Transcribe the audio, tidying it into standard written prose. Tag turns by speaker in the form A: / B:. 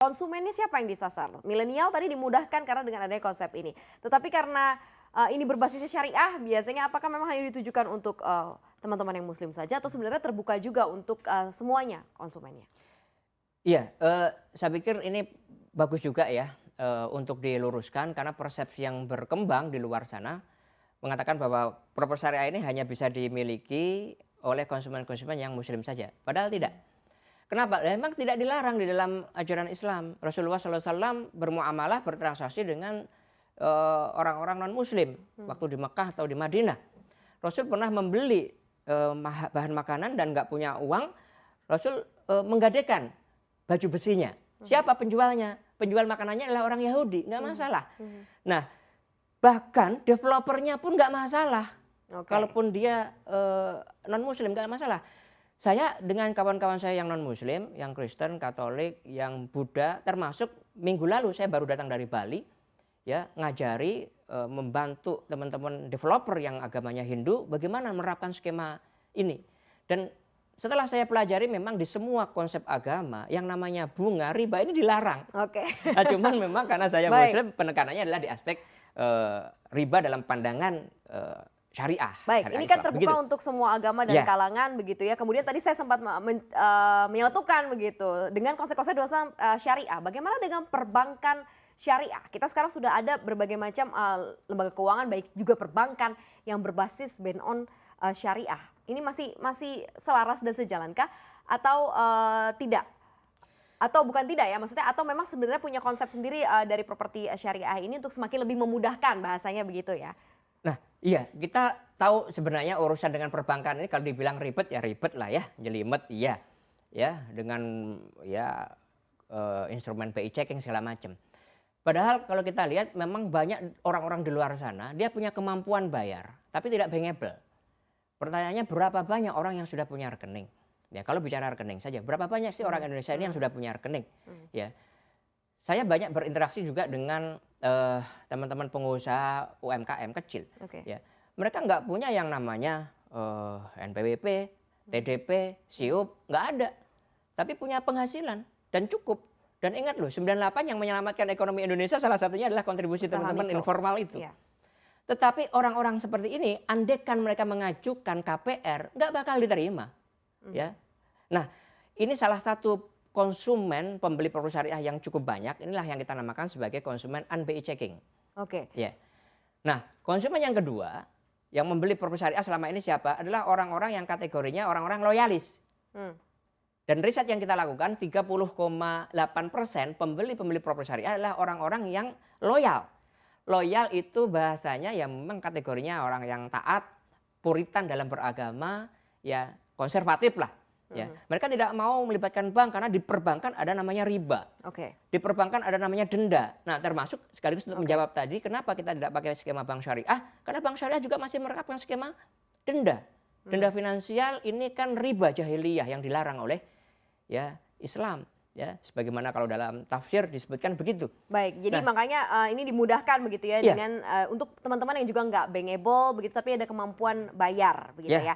A: konsumennya siapa yang disasar? Milenial tadi dimudahkan karena dengan adanya konsep ini. Tetapi karena ini berbasisnya syariah, biasanya apakah memang hanya ditujukan untuk teman-teman yang muslim saja atau sebenarnya terbuka juga untuk semuanya konsumennya?
B: Iya, saya pikir ini bagus juga ya untuk diluruskan karena persepsi yang berkembang di luar sana mengatakan bahwa properti syariah ini hanya bisa dimiliki oleh konsumen-konsumen yang muslim saja. Padahal tidak. Kenapa? Memang tidak dilarang di dalam ajaran Islam. Rasulullah SAW bermuamalah, bertransaksi dengan orang-orang non-muslim waktu di Mekah atau di Madinah. Rasul pernah membeli bahan makanan dan nggak punya uang, Rasul menggadaikan baju besinya. Siapa penjualnya? Penjual makanannya adalah orang Yahudi, nggak masalah. Nah, bahkan developernya pun nggak masalah. Kalaupun dia non-muslim nggak masalah. Saya dengan kawan-kawan saya yang non-muslim, yang Kristen, Katolik, yang Buddha, termasuk minggu lalu saya baru datang dari Bali, ya ngajari, membantu teman-teman developer yang agamanya Hindu bagaimana menerapkan skema ini. Dan setelah saya pelajari memang di semua konsep agama yang namanya bunga, riba ini dilarang. Nah, cuman memang karena saya Muslim penekanannya adalah di aspek riba dalam pandangan syariah.
A: Baik,
B: syariah
A: ini kan
B: Islam.
A: terbuka
B: Begitu.
A: untuk semua agama dan kalangan begitu ya. Kemudian tadi saya sempat menyatukan begitu dengan konsep-konsep dosa syariah. Bagaimana dengan perbankan syariah? Kita sekarang sudah ada berbagai macam lembaga keuangan, baik juga perbankan yang berbasis based on syariah. Ini masih selaras dan sejalankah atau tidak? Atau bukan tidak ya, maksudnya atau memang sebenarnya punya konsep sendiri dari properti syariah ini untuk semakin lebih memudahkan bahasanya begitu ya?
B: Nah, iya, kita tahu sebenarnya urusan dengan perbankan ini kalau dibilang ribet ya ribet lah ya, jelimet iya. Ya, dengan ya instrumen BI checking segala macam. Padahal kalau kita lihat memang banyak orang-orang di luar sana dia punya kemampuan bayar, tapi tidak bankable. Pertanyaannya berapa banyak orang yang sudah punya rekening? Ya, kalau bicara rekening saja, berapa banyak sih orang Indonesia ini yang sudah punya rekening? Ya. Saya banyak berinteraksi juga dengan teman-teman pengusaha UMKM kecil. Ya, mereka nggak punya yang namanya NPWP, TDP, SIUP, nggak ada. Tapi punya penghasilan dan cukup. Dan ingat loh, 98 yang menyelamatkan ekonomi Indonesia salah satunya adalah kontribusi teman-teman informal itu. Ya. Tetapi orang-orang seperti ini, andekan mereka mengajukan KPR, nggak bakal diterima. Ya, nah ini salah satu konsumen pembeli properti syariah yang cukup banyak, inilah yang kita namakan sebagai konsumen unBI checking. Ya. Nah, konsumen yang kedua yang membeli properti syariah selama ini siapa? Adalah orang-orang yang kategorinya orang-orang loyalis. Dan riset yang kita lakukan 30,8% pembeli properti syariah adalah orang-orang yang loyal. Loyal itu bahasanya ya memang kategorinya orang yang taat, puritan dalam beragama, ya konservatif lah. Ya, mereka tidak mau melibatkan bank karena di perbankan ada namanya riba. Di perbankan ada namanya denda. Nah, termasuk sekaligus untuk menjawab tadi kenapa kita tidak pakai skema bank syariah? Karena bank syariah juga masih menerapkan skema denda. Denda finansial ini kan riba jahiliyah yang dilarang oleh ya Islam. Ya, sebagaimana kalau dalam tafsir disebutkan begitu.
A: Baik, jadi makanya ini dimudahkan begitu ya dengan untuk teman-teman yang juga nggak bankable begitu tapi ada kemampuan bayar begitu ya.